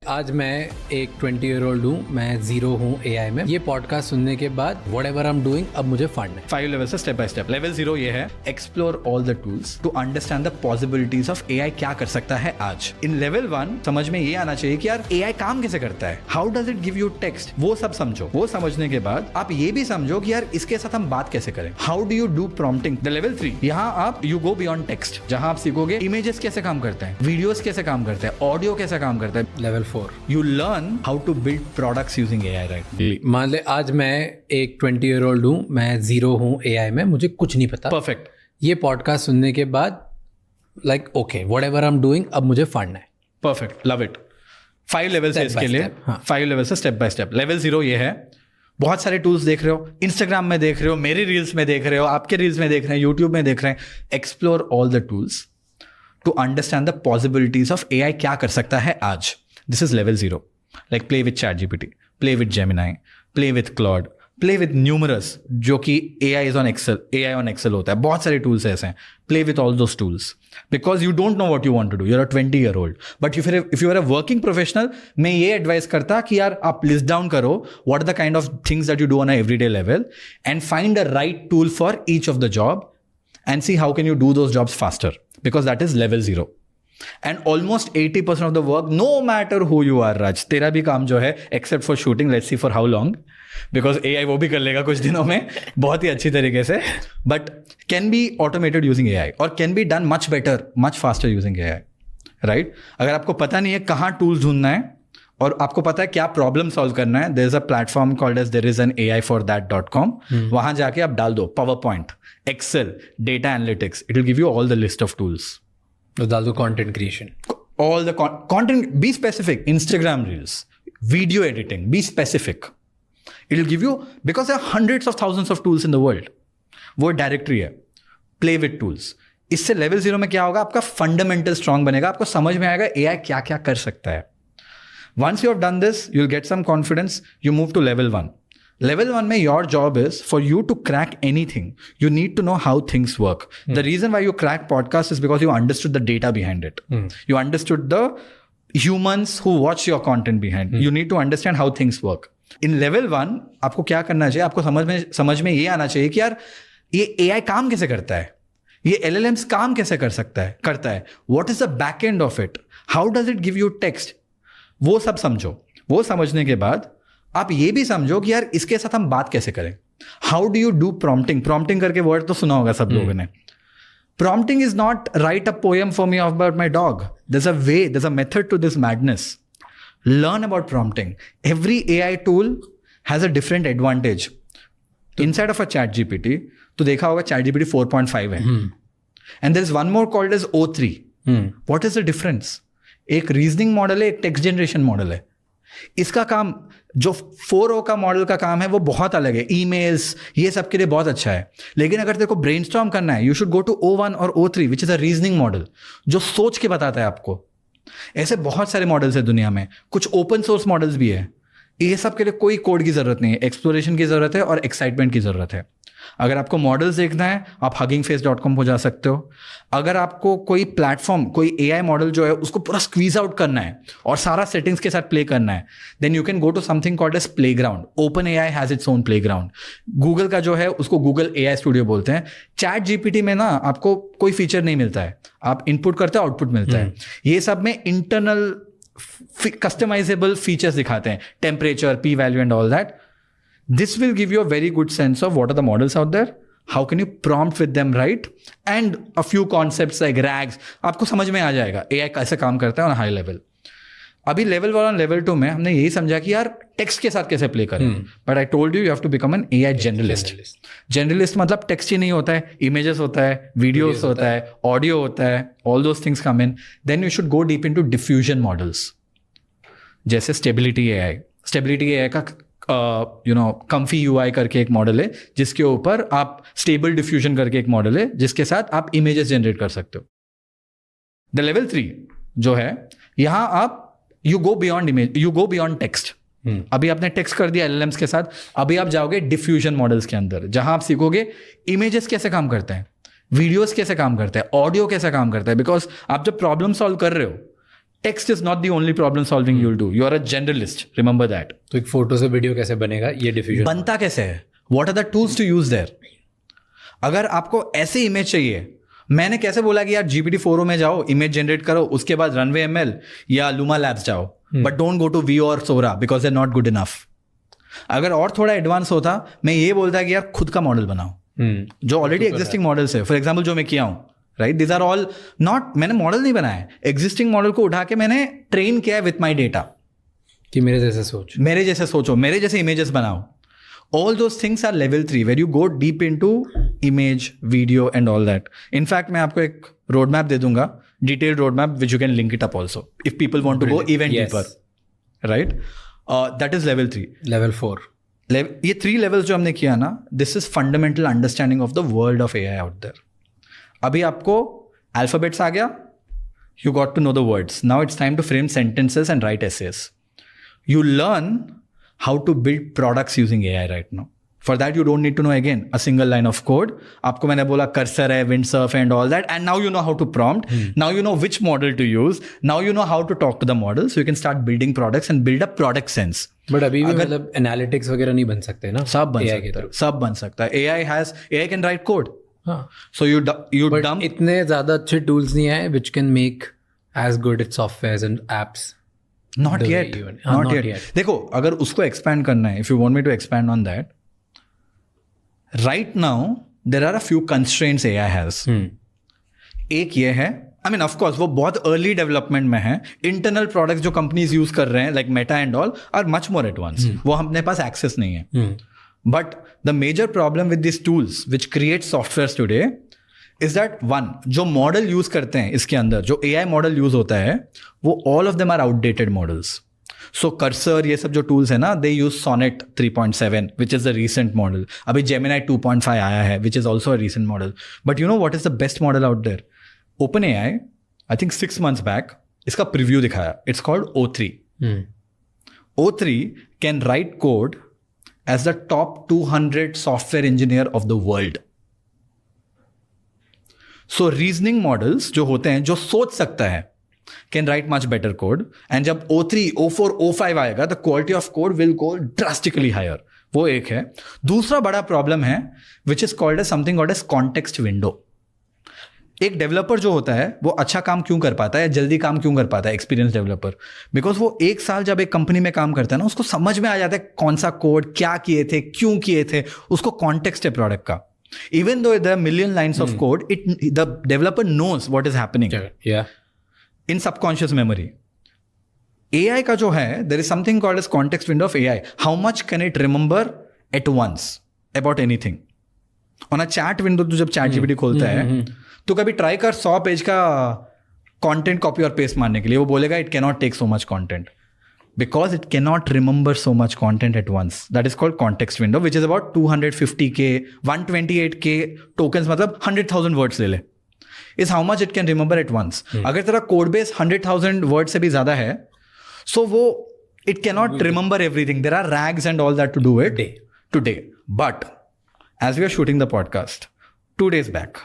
आज मैं एक 20 ईयर ओल्ड हूँ, मैं जीरो हूँ एआई में। ये पॉडकास्ट सुनने के बाद व्हाटएवर आई एम डूइंग अब मुझे फंड है। 5 लेवल से स्टेप बाय स्टेप। लेवल 0 ये है explore all the tools to understand the possibilities of AI क्या कर सकता है आज। इन लेवल 1 समझ में ये आना चाहिए कि यार एआई काम कैसे करता है, how does it give you text, वो सब समझो। वो समझने के बाद आप ये भी समझो कि यार इसके साथ हम बात कैसे करें, how do you do prompting. The level 3 यहाँ आप यू गो बियॉन्ड टेक्स्ट, जहां आप सीखोगे इमेजेस कैसे काम करते हैं, वीडियोस कैसे काम करते हैं, ऑडियो कैसे काम करता है। Level 4 you learn how to build products using AI, right? मान ले आज मैं एक 20 ईयर ओल्ड हूँ, मैं जीरो हूँ एआई में, मुझे कुछ नहीं पता। Perfect. ये पॉडकास्ट सुनने के बाद like okay whatever I am doing अब मुझे फंड है। Perfect. Love it. 5 लेवल से इसके लिए, हाँ। 5 लेवल से स्टेप बाय स्टेप। लेवल 0 ये है बहुत सारे टूल्स देख रहे हो, इंस्टाग्राम में देख रहे हो, मेरी रील्स में देख रहे हो, आपके रील्स में देख रहे हैं, यूट्यूब में देख रहे हैं। Explore all the tools to understand the possibilities of AI क्या कर सकता है आज। This is level 0. Like play with ChatGPT, play with Gemini, play with Claude, play with numerous, जो कि AI on Excel होता है। बहुत सारे tools ऐसे हैं। Play with all those tools because you don't know what you want to do. You're a 20-year-old. But if you are a working professional, मैं ये advise करता कि यार आप list down करो what are the kind of things that you do on a everyday level and find a right tool for each of the job and see how can you do those jobs faster, because that is level 0. And almost 80% of the work, no matter who you are, Raj, तेरा भी काम जो है except for shooting, let's see for how long, because AI वो भी कर लेगा कुछ दिनों में बहुत ही अच्छी तरीके से, but can be automated using AI or can be done much better, much faster using AI, right? अगर आपको पता नहीं है कहाँ tools ढूंढना है और आपको पता है क्या प्रॉब्लम सॉल्व करना है, there is a platform called as there is an AI4that.com. वहाँ जाके आप डाल दो PowerPoint, Excel, data analytics, it will give you all the list of tools. तो डाल दो content creation, all the content, be specific. Instagram reels, video editing, be specific. It will give you, because there are hundreds of thousands of tools in the world. वो directory है, play with tools. इससे level 0 में क्या होगा, आपका fundamental strong बनेगा, आपको समझ में आएगा AI क्या क्या कर सकता है। Once you have done this, you'll get some confidence, you move to level 1. Level 1 में your job is for you to crack anything. You need to know how things work. The reason why you crack podcast is because you understood the data behind it. You understood the humans who watch your content behind. You need to understand how things work. In level 1, आपको क्या करना चाहिए, आपको समझ में ये आना चाहिए कि यार ये AI काम कैसे करता है, ये LLMs काम कैसे करता है. What is the back end of it? How does it give you text? वो सब समझो. वो समझने के बाद आप ये भी समझो कि यार इसके साथ हम बात कैसे करें. How do you do prompting. Prompting करके वर्ड तो सुना होगा सब लोगों ने. Prompting is not right a poem for me about my dog. there's a way, there's a method to this madness. Learn about prompting. Every AI tool has a different advantage. Inside of a ChatGPT, तो देखा होगा ChatGPT 4.5 है. And there is one more called as O3. What is the difference? एक reasoning model है, एक text generation model है. इसका काम जो 4O का मॉडल का काम है वो बहुत अलग है. ईमेल्स ये सब के लिए बहुत अच्छा है. लेकिन अगर तेरे को ब्रेनस्टॉर्म करना है, you should go to O1 और O3 which is a reasoning model जो सोच के बताता है आपको. ऐसे बहुत सारे मॉडल्स है दुनिया में. कुछ ओपन सोर्स मॉडल्स भी है. ये सब के लिए कोई कोड की जरूरत नहीं है. एक्सप्लोरेशन की जरूरत है और एक्साइटमेंट की जरूरत है. अगर आपको मॉडल्स देखना है आप huggingface.com हो जा सकते हो. अगर आपको कोई प्लेटफॉर्म, कोई AI मॉडल जो है उसको पूरा स्क्वीज आउट करना है और सारा सेटिंग्स के साथ प्ले करना है, then you can go to something called as playground. OpenAI has its own playground. Google का जो है उसको गूगल AI स्टूडियो बोलते हैं. ChatGPT में ना आपको कोई फीचर नहीं मिलता है. आप इनपुट करते हो, आउटपुट मिलता है. ये सब में इंटरनल कस्टमाइजेबल फीचर्स दिखाते हैं, temperature, p value and all that. This will give you a very good sense of what are the models out there, how can you prompt with them right, and a few concepts like RAGs आपको समझ में आ जाएगा AI कैसे काम करता है on a high level. अभी level 1 और लेवल 2 में हमने यही समझा कि यार टेक्स्ट के साथ कैसे प्ले करें. But I told you have to become an AI generalist. Generalist मतलब टेक्स्ट ही नहीं होता है, इमेजेस होता है, वीडियोस होता है, ऑडियो होता है, all those things come in. Then you should go deep into diffusion models जैसे स्टेबिलिटी AI का कम्फी UI करके एक मॉडल है जिसके ऊपर आप स्टेबल डिफ्यूजन करके एक मॉडल है जिसके साथ आप इमेजेस जनरेट कर सकते हो. द लेवल 3 जो है, यहां आप यू गो बियॉन्ड टेक्स्ट. अभी आपने टेक्स्ट कर दिया LLMs के साथ, अभी आप जाओगे डिफ्यूजन मॉडल्स के अंदर जहां आप सीखोगे इमेजेस कैसे काम करते हैं, वीडियोस कैसे काम करते हैं, ऑडियो कैसे काम करता है. बिकॉज आप जब प्रॉब्लम सॉल्व कर रहे हो Text is not the only problem solving you'll do. You are a generalist. Remember that. तो एक फोटो से वीडियो कैसे बनेगा ये डिफ्यूजन बनता कैसे है? What are the tools to use there? अगर आपको ऐसे इमेज चाहिए, मैंने कैसे बोला कि यार GPT-4o में जाओ, इमेज जनरेट करो, उसके बाद Runway ML या Luma Labs जाओ, but don't go to Veo और Sora because they not good enough. अगर और थोड़ा एडवांस होता, मैं ये बोलता कि यार खुद का मॉडल बनाओ जो ऑलरेडी एग्जिस्टिंग मॉडल्स है. फॉर एग्जाम्पल जो मैं किया हूँ, right, this are all not, मैंने मॉडल नहीं बनाया, एग्जिस्टिंग मॉडल को उठा के मैंने ट्रेन किया है विथ माई डेटा कि मेरे जैसे सोचो, मेरे जैसे इमेजेस बनाओ. All those things are level 3 where you go deep into image, video and all that. In fact, मैं आपको एक roadmap दे दूंगा, detailed roadmap which you can link it up also if people want to go even deeper, right? That is level 3. Level 4. ये 3 levels जो हमने किया ना, this is fundamental understanding of the world of AI out there. अभी आपको alphabets आ गया, you got to know the words. Now it's time to frame sentences and write essays. You learn how to build products using AI right now. For that, you don't need to know again a single line of code. आपको मैंने बोला cursor है, windsurf and all that, and now you know how to prompt. Now you know which model to use. Now you know how to talk to the model, so you can start building products and build a product sense. But अभी भी मतलब analytics वगैरह नहीं बन सकते ना? सब बन सकता है, सब बन सकता है. AI can write code. हाँ. So you dump. इतने ज़्यादा अच्छे tools नहीं आए which can make as good its softwares and apps. Not yet. Not yet. देखो, अगर उसको expand करना है, if you want me to expand on that, right now there are a few constraints AI has. एक ये है, I mean of course वो बहुत early development में है. Internal products जो companies use कर रहे हैं like Meta and all are much more advanced. वो अपने पास access नहीं है. But the major problem with these tools which create softwares today is that one, जो मॉडल यूज करते हैं इसके अंदर, जो AI मॉडल यूज होता है, वो all of them are outdated models. So Cursor, ये सब जो tools है ना, they use Sonnet 3.7 which is the recent model. अभी Gemini 2.5 आया है which is also a recent model. But you know what is the best model out there? OpenAI, I think 6 months back, इसका preview दिखाया. It's called O3. O3 can write code as the top 200 software engineer of the world. So reasoning models जो होते हैं, जो सोच सकता है, can write much better code. And जब O3, O4, O5 आएगा, the quality of code will go drastically higher. वो एक है. दूसरा बड़ा प्रॉब्लम है which is called as something called as context window. एक डेवलपर जो होता है वो अच्छा काम क्यों कर पाता है, जल्दी काम क्यों कर पाता है, एक्सपीरियंस डेवलपर, बिकॉज वो 1 साल जब एक कंपनी में काम करता है ना, उसको समझ में आ जाता है कौन सा कोड क्या किए थे, क्यों किए थे, उसको कॉन्टेक्स्ट है प्रोडक्ट का. Even though there are million lines of code, the developer knows what is happening. Yeah. In subconscious memory. AI का जो है, there is something called as context window of AI. How much can it remember at once about anything? On a chat window, तो जब chat GPT खोलता है, तो कभी try कर 100 पेज का कंटेंट कॉपी और पेस्ट मारने के लिए. वो बोलेगा it cannot take so much content. Because it cannot remember so much content at once. That is called context window, which is about 250K, 128K tokens, मतलब 100,000 words ले ले. Is how much it can remember at once. अगर तेरा code base 100,000 words से भी ज़्यादा है, so वो it cannot remember everything. There are rags and all that to do it today. But as we are shooting the podcast, 2 days back,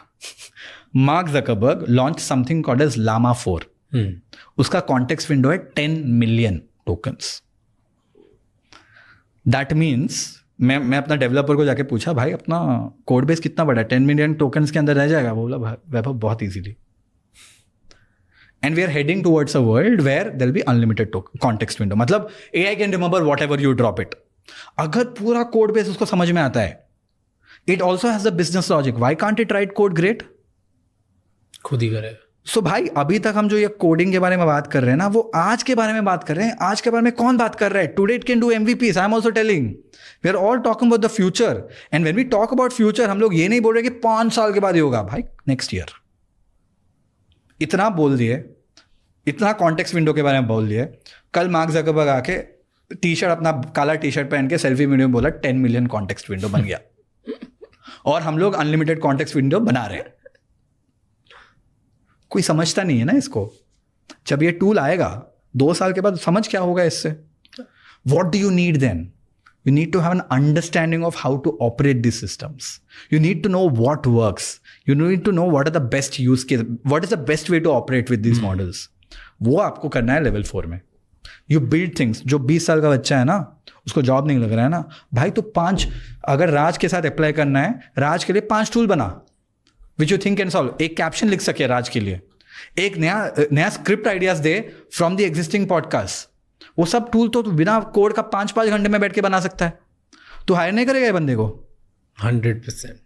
Mark Zuckerberg launched something called as Llama 4. उसका context window है 10 million tokens. That means मैं अपना developer को जाके पूछा, भाई अपना code base कितना बड़ा है, 10 मिलियन टोकन्स के अंदर रह जाएगा? बोला वैभव बहुत easily. And we are heading towards a world where there will be unlimited context window. मतलब AI can remember whatever you drop it. अगर पूरा कोड बेस उसको समझ में आता है, it also has the business logic. Why can't it write code great? खुद ही करे. सो भाई अभी तक हम जो ये कोडिंग के बारे में बात कर रहे हैं ना, वो आज के बारे में बात कर रहे हैं. आज के बारे में कौन बात कर रहा है? Today it can do MVPs. I am also telling we are all talking about the future. And when we talk about future, हम लोग ये नहीं बोल रहे कि 5 साल के बाद ही होगा. भाई नेक्स्ट ईयर. इतना बोल दिए, इतना कॉन्टेक्स्ट विंडो के बारे में बोल दिए. कल मार्क ज़करबर्ग आके टी-शर्ट, अपना काला टी-शर्ट पहन के सेल्फी वीडियो में बोला 10 मिलियन कॉन्टेक्स्ट विंडो बन गया. और हम लोग अनलिमिटेड कॉन्टेक्स्ट विंडो बना रहे हैं. कोई समझता नहीं है ना इसको. जब ये टूल आएगा 2 साल के बाद, समझ क्या होगा इससे? What do you need then? You need to have an understanding of how to operate these systems. You need to know what works. You need to know what are the best use cases. What is the best way to operate with these models? वो आपको करना है level 4 में. You build things. जो 20 साल का बच्चा है ना, उसको जॉब नहीं लग रहा है ना भाई, तो 5, अगर राज के साथ अप्लाई करना है, राज के लिए 5 टूल बना which you think can solve. एक कैप्शन लिख सके राज के लिए, एक नया script ideas they from the existing podcast. वो सब टूल तो बिना कोड का 5-5 घंटे में बैठ के बना सकता है. तो हायर नहीं करेगा ये बंदे को. 100%.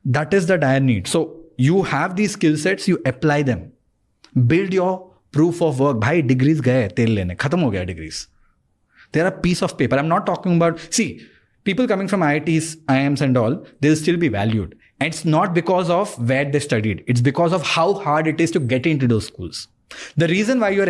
That is the dire need. So you have these skill sets, you apply them. Build your proof of work. भाई डिग्रीज गए तेल लेने, खत्म हो गया degrees. They are a piece of paper. I'm not talking about, see, people coming from IITs, IIMs and all, they'll still be valued. And it's not because of where they studied. It's because of how hard it is to get into those schools. The reason why you're